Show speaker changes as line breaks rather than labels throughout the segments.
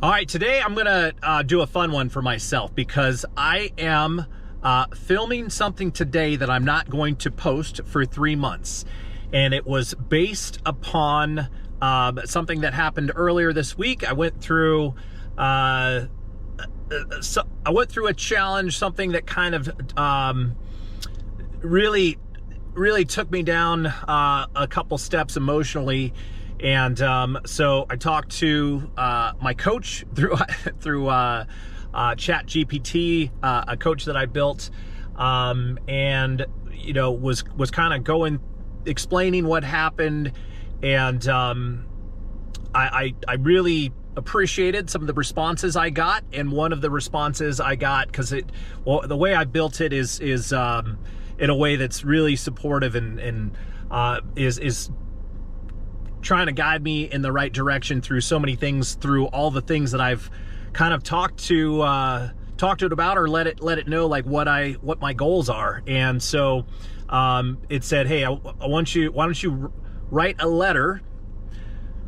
All right, today I'm gonna do a fun one for myself because I am filming something today that I'm not going to post for 3 months. And it was based upon something that happened earlier this week. I went through a challenge, something that kind of really took me down a couple steps emotionally. And so I talked to my coach through ChatGPT, a coach that I built, and was kind of explaining what happened, and I really appreciated some of the responses I got. And one of the responses I got, because the way I built it is in a way that's really supportive and is trying to guide me in the right direction through so many things, through all the things that I've kind of talked to it about, or let it know like what my goals are. And so it said, hey, why don't you write a letter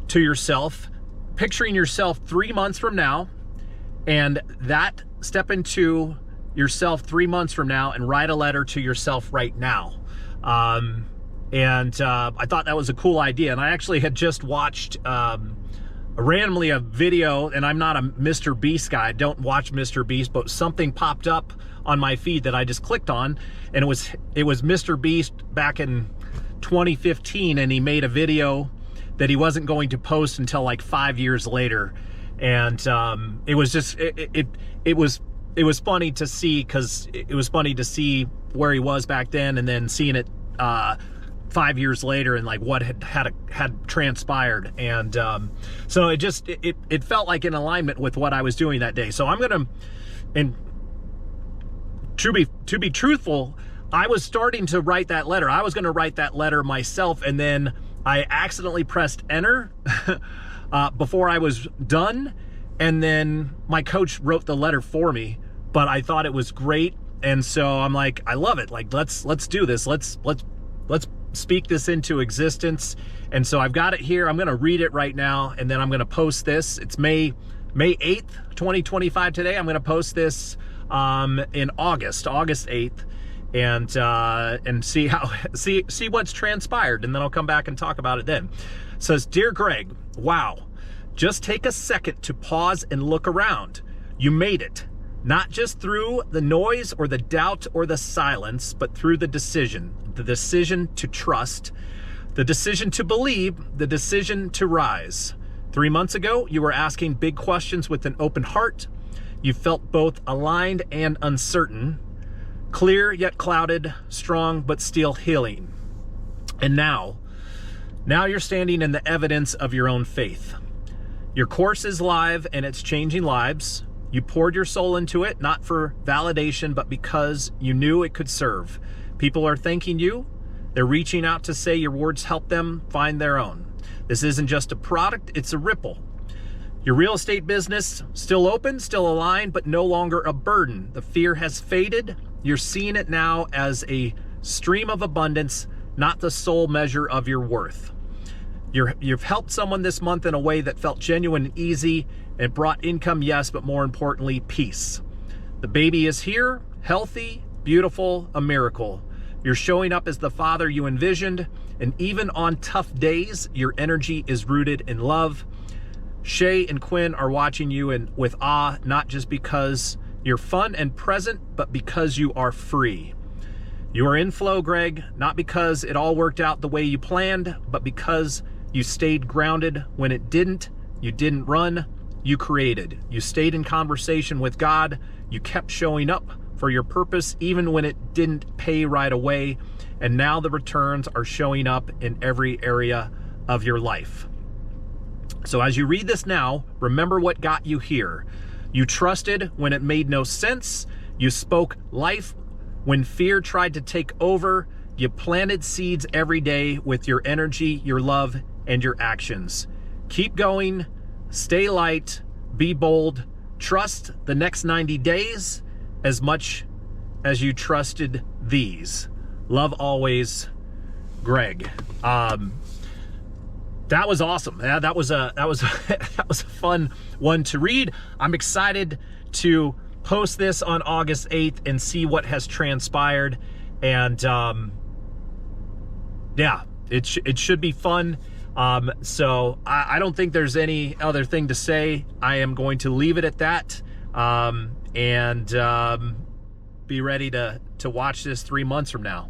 to yourself, picturing yourself 3 months from now, and step into yourself 3 months from now and write a letter to yourself right now. And I thought that was a cool idea. And I actually had just watched randomly a video, and I'm not a Mr. Beast guy. I don't watch Mr. Beast, but something popped up on my feed that I just clicked on, and it was Mr. Beast back in 2015, and he made a video that he wasn't going to post until like 5 years later. And it was just it was funny to see, because it was funny to see where he was back then, and then seeing it 5 years later and like what had transpired. And so it felt like in alignment with what I was doing that day. So I'm gonna, and to be truthful, I was starting to write that letter. I was gonna write that letter myself, and then I accidentally pressed enter before I was done, and then my coach wrote the letter for me. But I thought it was great, and so I'm like, I love it. Like, let's do this. Let's speak this into existence. And so I've got it here. I'm gonna read it right now, and then I'm gonna post this. It's May 8th, 2025 today. I'm gonna post this in August 8th, and see what's transpired, and then I'll come back and talk about it then. It says, Dear Greg, wow, just take a second to pause and look around. You made it. Not just through the noise or the doubt or the silence, but through the decision to trust, the decision to believe, the decision to rise. 3 months ago, you were asking big questions with an open heart. You felt both aligned and uncertain, clear yet clouded, strong but still healing. And now you're standing in the evidence of your own faith. Your course is live, and it's changing lives. You poured your soul into it, not for validation, but because you knew it could serve. People are thanking you. They're reaching out to say your words help them find their own. This isn't just a product, it's a ripple. Your real estate business, still open, still aligned, but no longer a burden. The fear has faded. You're seeing it now as a stream of abundance, not the sole measure of your worth. You've helped someone this month in a way that felt genuine and easy. It brought income, yes, but more importantly, peace. The baby is here, healthy, beautiful, a miracle. You're showing up as the father you envisioned, and even on tough days, your energy is rooted in love. Shay and Quinn are watching you with awe, not just because you're fun and present, but because you are free. You are in flow, Greg, not because it all worked out the way you planned, but because you stayed grounded when it didn't. You didn't run. You created. You stayed in conversation with God. You kept showing up for your purpose even when it didn't pay right away. And now the returns are showing up in every area of your life. So as you read this now, remember what got you here. You trusted when it made no sense. You spoke life when fear tried to take over. You planted seeds every day with your energy, your love, and your actions. Keep going. Stay light, be bold, trust the next 90 days as much as you trusted these. Love always, Greg. that was awesome. Yeah, that was a that was a fun one to read. I'm excited to post this on August 8th and see what has transpired. And yeah, it should be fun. So I don't think there's any other thing to say. I am going to leave it at that, and be ready to watch this 3 months from now.